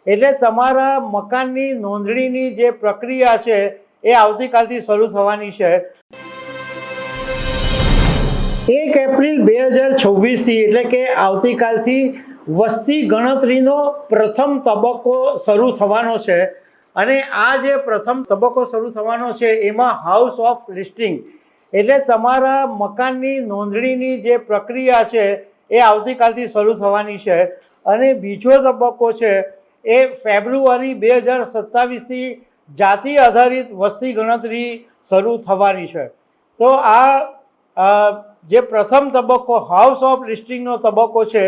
એટલે તમારા મકાનની નોંધણીની જે પ્રક્રિયા છે એ આવતીકાલથી શરૂ થવાની છે। 1 એપ્રિલ 2026થી એટલે કે આવતીકાલથી વસ્તી ગણતરીનો પ્રથમ તબક્કો શરૂ થવાનો છે અને આ જે પ્રથમ તબક્કો શરૂ થવાનો છે એમાં હાઉસ ઓફ લિસ્ટિંગ એટલે તમારા મકાનની નોંધણીની જે પ્રક્રિયા છે એ આવતીકાલથી શરૂ થવાની છે અને બીજો તબક્કો છે એ ફેબ્રુઆરી 2027થી જાતિ આધારિત વસ્તી ગણતરી શરૂ થવાની છે। તો આ જે પ્રથમ તબક્કો હાઉસ ઓફ લિસ્ટિંગનો તબક્કો છે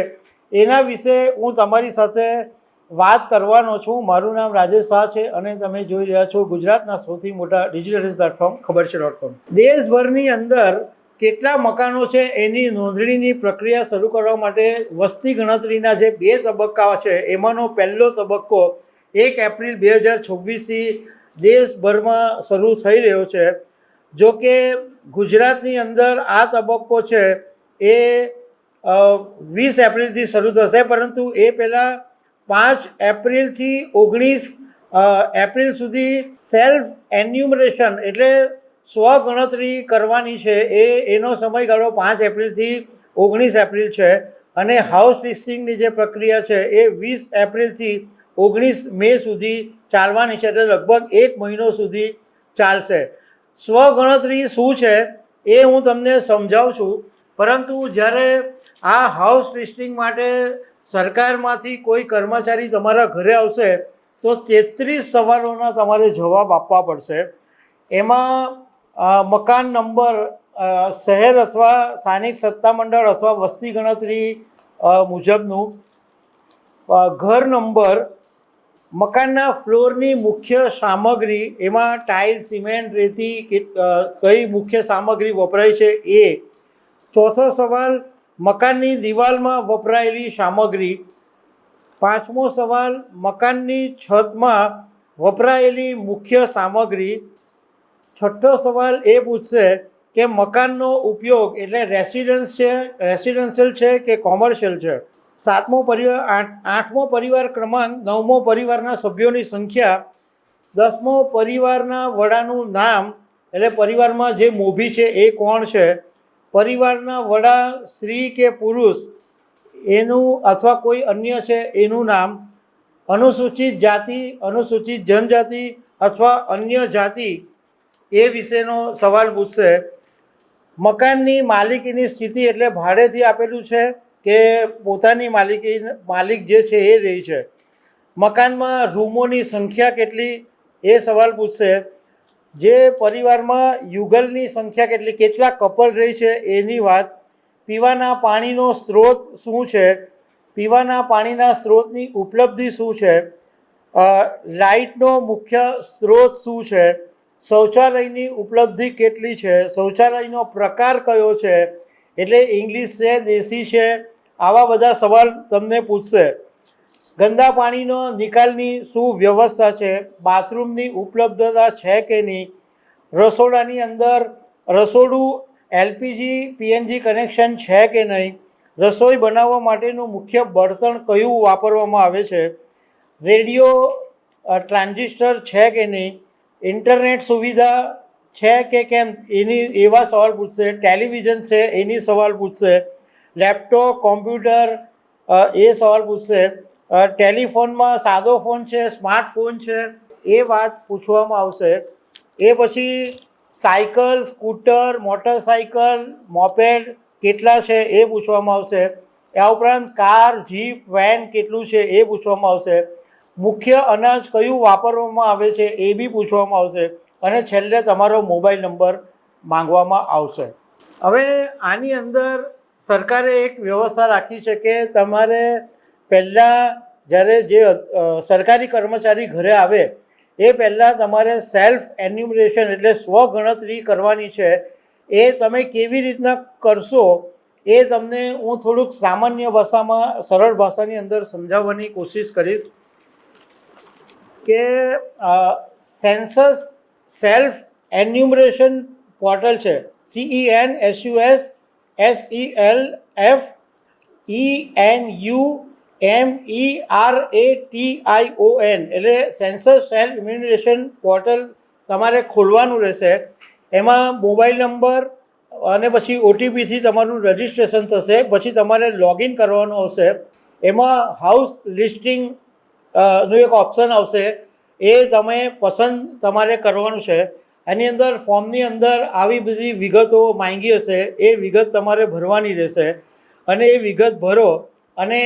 એના વિશે હું તમારી સાથે વાત કરવાનો છું। મારું નામ રાજેશ શાહ છે અને તમે જોઈ રહ્યા છો ગુજરાતના સૌથી મોટા ડિજિટલ પ્લેટફોર્મ ખબરછે.com। દેશભરની અંદર કેટલા મકાનો છે એની નોંધણીની પ્રક્રિયા શરૂ કરવા માટે વસ્તી ગણતરીના જે 2 તબક્કા છે એમાંનો પહેલો તબક્કો 1 એપ્રિલ 2026થી દેશભરમાં શરૂ થઈ રહ્યો છે। જો કે ગુજરાતની અંદર આ તબક્કો છે એ 20 એપ્રિલથી શરૂ થશે, પરંતુ એ પહેલાં 5 એપ્રિલથી 19 એપ્રિલ સુધી સેલ્ફ એન્યુમરેશન એટલે સ્વગણતરી કરવાની છે। એનો સમયગાળો 5 એપ્રિલથી 19 એપ્રિલ છે અને હાઉસ લિસ્ટિંગની જે પ્રક્રિયા છે એ 20 એપ્રિલથી 19 મે સુધી ચાલવાની છે, એટલે લગભગ 1 મહિનો સુધી ચાલશે। સ્વગણતરી શું છે એ હું તમને સમજાવું છું, પરંતુ જ્યારે આ હાઉસ લિસ્ટિંગ માટે સરકારમાંથી કોઈ કર્મચારી તમારા ઘરે આવશે તો 33 સવાલોના તમારે જવાબ આપવા પડશે। એમાં મકાન નંબર, શહેર અથવા સ્થાનિક સત્તામંડળ અથવા વસ્તી ગણતરી મુજબનું, ઘર નંબર, મકાનના ફ્લોરની મુખ્ય સામગ્રી, એમાં ટાઇલ, સિમેન્ટ, રેતી કઈ મુખ્ય સામગ્રી વપરાય છે એ। ચોથો સવાલ મકાનની દિવાલમાં વપરાયેલી સામગ્રી। 5મો સવાલ મકાનની છતમાં વપરાયેલી મુખ્ય સામગ્રી। 6થો સવાલ એ પૂછશે કે મકાનનો ઉપયોગ એટલે રેસિડેન્શિયલ છે કે કોમર્શિયલ છે। 8મો પરિવાર ક્રમાંક। 9મો પરિવારના સભ્યોની સંખ્યા। 10મો પરિવારના વડાનું નામ એટલે પરિવારમાં જે મોભી છે એ કોણ છે। પરિવારના વડા સ્ત્રી કે પુરુષ એનું અથવા કોઈ અન્ય છે એનું નામ। અનુસૂચિત જાતિ, અનુસૂચિત જનજાતિ અથવા અન્ય જાતિ એ વિશેનો સવાલ પૂછશે। મકાનની માલિકીની સ્થિતિ એટલે ભાડેથી આપેલું છે કે પોતાની માલિક જે છે એ રહી છે। મકાનમાં રૂમોની સંખ્યા કેટલી એ સવાલ પૂછશે। જે પરિવારમાં યુગલની સંખ્યા કેટલી, કેટલા કપલ રહી છે એની વાત। પીવાના પાણીનો સ્ત્રોત શું છે, પીવાના પાણીના સ્ત્રોતની ઉપલબ્ધિ શું છે, લાઇટનો મુખ્ય સ્ત્રોત શું છે, શૌચાલયની ઉપલબ્ધિ કેટલી છે, શૌચાલયનો પ્રકાર કયો છે એટલે ઇંગ્લિશ છે, દેશી છે, આવા બધા સવાલ તમને પૂછશે। ગંદા પાણીનો નિકાલની શું વ્યવસ્થા છે, બાથરૂમની ઉપલબ્ધતા છે કે નહીં, રસોડાની અંદર રસોડું એલપીજી પીએનજી કનેક્શન છે કે નહીં, રસોઈ બનાવવા માટેનું મુખ્ય બળતણ કયું વાપરવામાં આવે છે, રેડિયો ટ્રાન્ઝિસ્ટર છે કે નહીં, ઇન્ટરનેટ સુવિધા છે કે કેમ એવા સવાલ પૂછશે। ટેલિવિઝન છે એની સવાલ પૂછશે। લેપટોપ, કોમ્પ્યુટર એ સવાલ પૂછશે। ટેલિફોનમાં સાદો ફોન છે, સ્માર્ટફોન છે એ વાત પૂછવામાં આવશે। એ પછી સાયકલ, સ્કૂટર, મોટરસાયકલ, મોપેડ કેટલા છે એ પૂછવામાં આવશે। આ ઉપરાંત કાર, જીપ, વેન કેટલું છે એ પૂછવામાં આવશે। મુખ્ય અનાજ કયું વાપરવામાં આવે છે એ બી પૂછવામાં આવશે અને છેલ્લે તમારો મોબાઈલ નંબર માંગવામાં આવશે। હવે આની અંદર સરકારે એક વ્યવસ્થા રાખી છે કે તમારે પહેલાં જ્યારે જે સરકારી કર્મચારી ઘરે આવે એ પહેલાં તમારે સેલ્ફ એન્યુમરેશન એટલે સ્વગણતરી કરવાની છે। એ તમે કેવી રીતના કરશો એ તમને હું થોડુંક સામાન્ય ભાષામાં, સરળ ભાષાની અંદર સમજાવવાની કોશિશ કરીશ કે સેન્સસ સેલ્ફ એન્યુમરેશન પોર્ટલ છે, CENSUS SELF ENUMERATION MERATION એટલે સેન્સર સેલ્ફ ઇમ્યુનિઝેશન પોર્ટલ તમારે ખોલવાનું રહેશે. એમાં મોબાઈલ નંબર અને પછી OTPથી તમારું રજિસ્ટ્રેશન થશે. પછી તમારે લોગિન કરવાનું આવશે. એમાં હાઉસ લિસ્ટિંગ નું એક ઓપ્શન આવશે, એ તમે પસંદ તમારે કરવાનું છે. એની અંદર ફોર્મની અંદર આવી બધી વિગતો માંગી હશે, એ વિગત તમારે ભરવાની રહેશે અને એ વિગત ભરો અને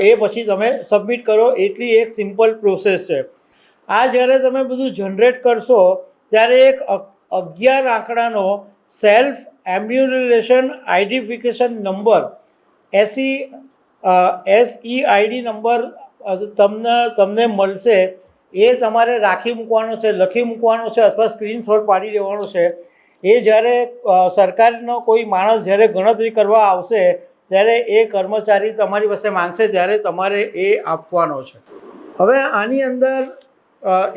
એ પછી તમે સબમિટ કરો. એટલી એક સિમ્પલ પ્રોસેસ છે. આ જ્યારે તમે બધું જનરેટ કરશો ત્યારે એક 11 આંકડાનો self ammunition identification number SEID number તમને મળશે. એ તમારે રાખી મૂકવાનો છે, લખી મૂકવાનો છે અથવા સ્ક્રીનશોટ પાડી લેવાનો છે. એ જ્યારે સરકારનો કોઈ માણસ જ્યારે ગણતરી કરવા આવશે ત્યારે એ કર્મચારી તમારી પાસે માંગશે ત્યારે તમારે એ આપવાનો છે. હવે આની અંદર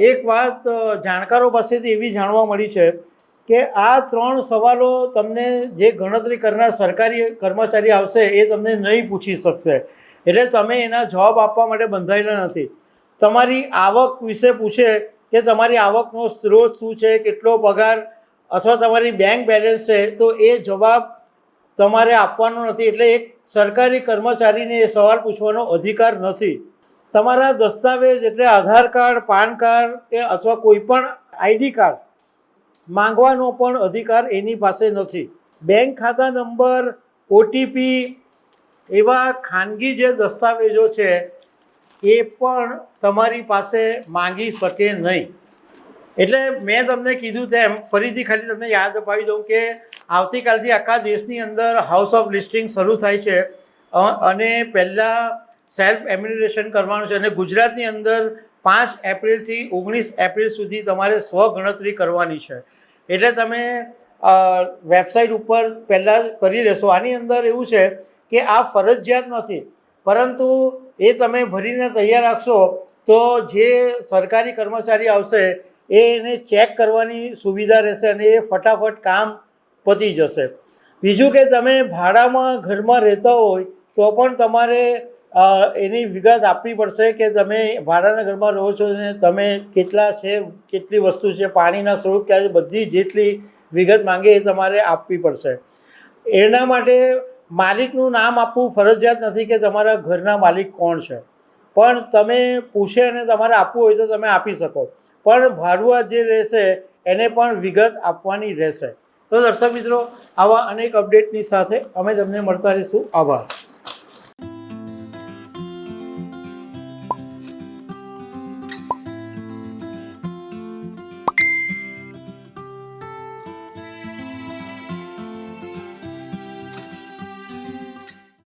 એક વાત જાણકારો પાસેથી એવી જાણવા મળી છે કે આ 3 સવાલો તમને જે ગણતરી કરનાર સરકારી કર્મચારી આવશે એ તમને નહીં પૂછી શકશે. એટલે તમે એના જવાબ આપવા માટે બંધાયેલા નથી. તમારી આવક વિશે પૂછે કે તમારી આવકનો સ્ત્રોત શું છે, કેટલો પગાર અથવા તમારી બેંક બેલેન્સ છે, તો એ જવાબ તમારે આપવાનો નથી. એટલે એક સરકારી કર્મચારીને એ સવાલ પૂછવાનો અધિકાર નથી. તમારા દસ્તાવેજ એટલે આધાર કાર્ડ, પાન કાર્ડ કે અથવા કોઈ પણ ID કાર્ડ માંગવાનો પણ અધિકાર એની પાસે નથી. બેંક ખાતા નંબર, OTP એવા ખાનગી જે દસ્તાવેજો છે એ પણ તમારી પાસે માંગી શકે નહીં. એટલે મેં તમને કીધું તેમ ફરીથી ખાલી તમને યાદ અપાવી દઉં કે આવતીકાલથી આખા દેશની અંદર હાઉસ ઓફ લિસ્ટિંગ શરૂ થાય છે અને પહેલાં સેલ્ફ એમ્યુનેશન કરવાનું છે. અને ગુજરાતની અંદર 5 એપ્રિલથી 19 એપ્રિલ સુધી તમારે સ્વગણતરી કરવાની છે. એટલે તમે વેબસાઇટ ઉપર પહેલાં કરી લેશો. આની અંદર એવું છે કે આ ફરજિયાત નથી, પરંતુ એ તમે ભરીને તૈયાર રાખશો તો જે સરકારી કર્મચારી આવશે એને ચેક કરવાની સુવિધા રહેશે અને એ ફટાફટ કામ પતી જશે. બીજું કે તમે ભાડામાં ઘરમાં રહેતા હોય તો પણ તમારે એની વિગત આપવી પડશે કે તમે ભાડાના ઘરમાં રહો છો અને તમે કેટલા છે, કેટલી વસ્તુ છે, પાણીના સ્ત્રોત ક્યાં છે, બધી જેટલી વિગત માંગે એ તમારે આપવી પડશે. એના માટે માલિકનું નામ આપવું ફરજિયાત નથી કે તમારા ઘરના માલિક કોણ છે, પણ તમે પૂછે અને તમારે આપવું હોય તો તમે આપી શકો. પણ ભાડુઆત જે રહેશે એને પણ વિગત આપવાની રહેશે. તો દર્શક મિત્રો, આવા અનેક અપડેટની સાથે અમે તમને મળતા રહીશું. આભાર.